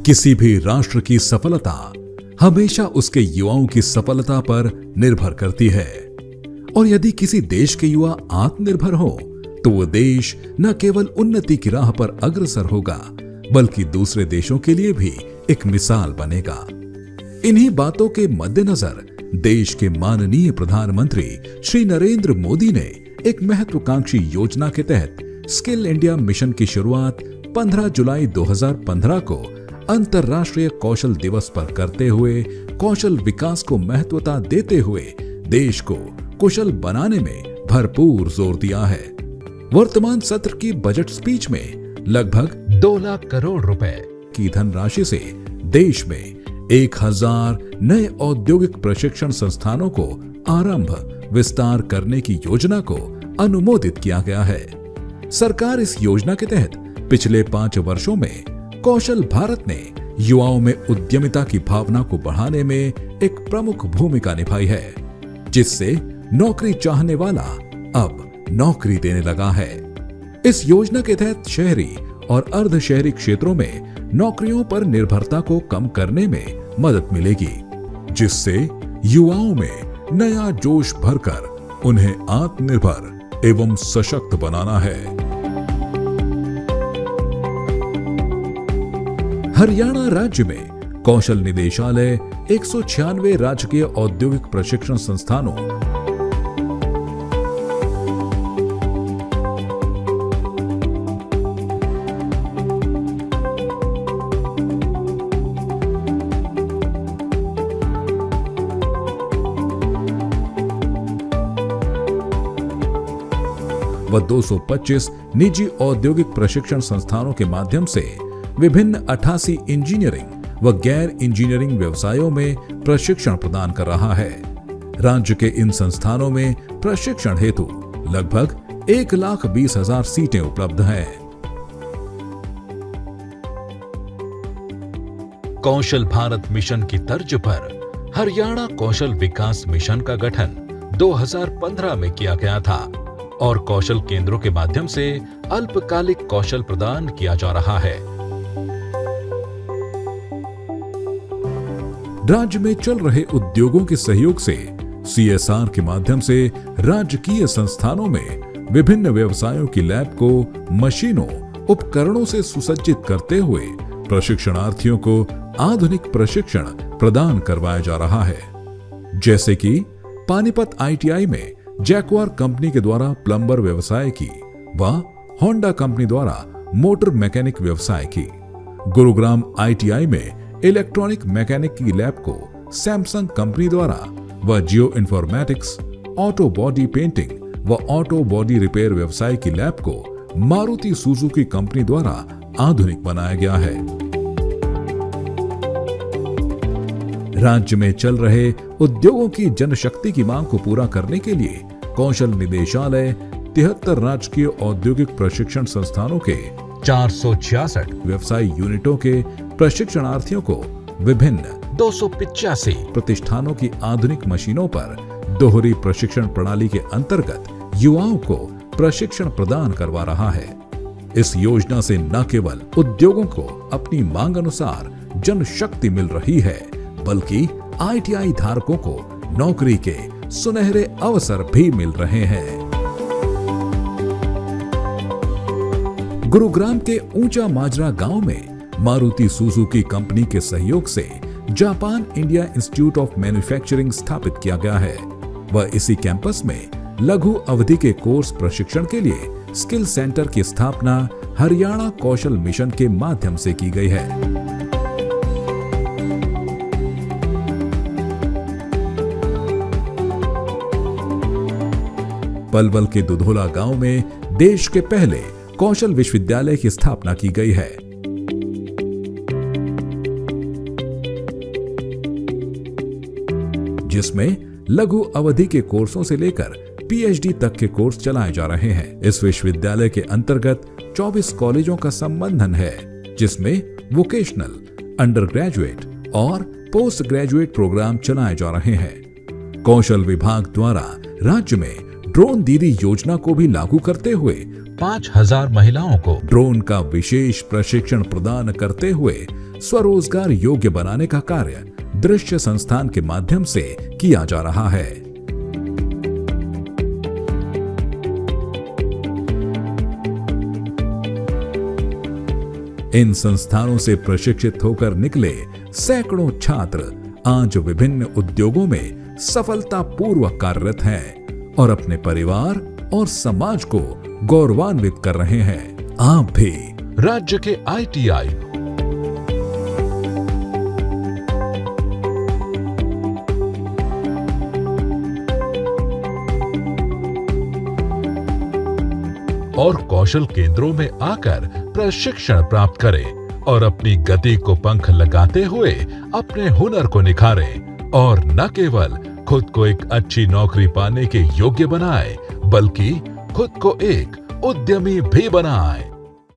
किसी भी राष्ट्र की सफलता हमेशा उसके युवाओं की सफलता पर निर्भर करती है और यदि किसी देश के युवा आत्मनिर्भर हो तो वो देश न केवल उन्नति की राह पर अग्रसर होगा बल्कि दूसरे देशों के लिए भी एक मिसाल बनेगा। इन्हीं बातों के मद्देनजर देश के माननीय प्रधानमंत्री श्री नरेंद्र मोदी ने एक महत्वाकांक्षी योजना के तहत स्किल इंडिया मिशन की शुरुआत 15 जुलाई 2015 को अंतर्राष्ट्रीय कौशल दिवस पर करते हुए कौशल विकास को महत्वता देते हुए देश को कुशल बनाने में भरपूर जोर दिया है। वर्तमान सत्र की बजट स्पीच में लगभग 2 लाख करोड़ रुपए की धनराशि से देश में 1000 नए औद्योगिक प्रशिक्षण संस्थानों को आरंभ विस्तार करने की योजना को अनुमोदित किया गया है। सरकार इस योजना के तहत पिछले 5 वर्षों में कौशल भारत ने युवाओं में उद्यमिता की भावना को बढ़ाने में एक प्रमुख भूमिका निभाई है, जिससे नौकरी चाहने वाला अब नौकरी देने लगा है। इस योजना के तहत शहरी और अर्ध शहरी क्षेत्रों में नौकरियों पर निर्भरता को कम करने में मदद मिलेगी, जिससे युवाओं में नया जोश भरकर उन्हें आत्मनिर्भर एवं सशक्त बनाना है। हरियाणा राज्य में कौशल निदेशालय 196 राजकीय औद्योगिक प्रशिक्षण संस्थानों व 225 निजी औद्योगिक प्रशिक्षण संस्थानों के माध्यम से विभिन्न 88 इंजीनियरिंग व गैर इंजीनियरिंग व्यवसायों में प्रशिक्षण प्रदान कर रहा है। राज्य के इन संस्थानों में प्रशिक्षण हेतु लगभग 1,20,000 सीटें उपलब्ध हैं। कौशल भारत मिशन की तर्ज पर हरियाणा कौशल विकास मिशन का गठन 2015 में किया गया था और कौशल केंद्रों के माध्यम से अल्पकालिक कौशल प्रदान किया जा रहा है। राज्य में चल रहे उद्योगों के सहयोग से CSR के माध्यम से राजकीय संस्थानों में विभिन्न व्यवसायों की लैब को मशीनों उपकरणों से सुसज्जित करते हुए प्रशिक्षणार्थियों को आधुनिक प्रशिक्षण प्रदान करवाया जा रहा है, जैसे कि पानीपत ITI में जैक्वार कंपनी के द्वारा प्लम्बर व्यवसाय की व होंडा कंपनी द्वारा मोटर मैकेनिक व्यवसाय की। गुरुग्राम ITI में इलेक्ट्रॉनिक मैकेनिक की लैब को सैमसंग कंपनी द्वारा व geo informatics auto body painting व ऑटो बॉडी रिपेयर व्यवसाय की लैब को मारुति सुजुकी कंपनी द्वारा आधुनिक बनाया गया है। राज्य में चल रहे उद्योगों की जनशक्ति की मांग को पूरा करने के लिए कौशल निदेशालय 73 राजकीय औद्योगिक प्रशिक्षण संस्थानों के 466 व्यवसाय यूनिटों के प्रशिक्षणार्थियों को विभिन्न 285 प्रतिष्ठानों की आधुनिक मशीनों पर दोहरी प्रशिक्षण प्रणाली के अंतर्गत युवाओं को प्रशिक्षण प्रदान करवा रहा है। इस योजना से न केवल उद्योगों को अपनी मांग अनुसार जनशक्ति मिल रही है, बल्कि ITI धारकों को नौकरी के सुनहरे अवसर भी मिल रहे हैं। गुरुग्राम के ऊंचा माजरा गांव में मारुति सुजुकी कंपनी के सहयोग से Japan India institute of manufacturing स्थापित किया गया है व इसी कैंपस में लघु अवधि के कोर्स प्रशिक्षण के लिए स्किल सेंटर की स्थापना हरियाणा कौशल मिशन के माध्यम से की गई है। पलवल के दुधोला गांव में देश के पहले कौशल विश्वविद्यालय की स्थापना की गई है। जिसमें लघु अवधि के कोर्सों से लेकर PhD तक के कोर्स चलाए जा रहे हैं। इस विश्वविद्यालय के अंतर्गत 24 कॉलेजों का संबंधन है, जिसमें वोकेशनल, अंडर ग्रेजुएट और पोस्ट ग्रेजुएट प्रोग्राम चलाए जा रहे हैं। कौशल विभाग द्वारा राज्य में ड्रोन दीदी योजना को भी लागू करते हुए 5,000 महिलाओं को ड्रोन का विशेष प्रशिक्षण प्रदान करते हुए स्वरोजगार योग्य बनाने का कार्य दृश्य संस्थान के माध्यम से किया जा रहा है। इन संस्थानों से प्रशिक्षित होकर निकले सैकड़ों छात्र आज विभिन्न उद्योगों में सफलतापूर्वक कार्यरत हैं और अपने परिवार और समाज को गौरवान्वित कर रहे हैं। आप भी राज्य के ITI और कौशल केंद्रों में आकर प्रशिक्षण प्राप्त करें और अपनी गति को पंख लगाते हुए अपने हुनर को निखारें और न केवल खुद को एक अच्छी नौकरी पाने के योग्य बनाएं, बल्कि खुद को एक उद्यमी भी बनाएं।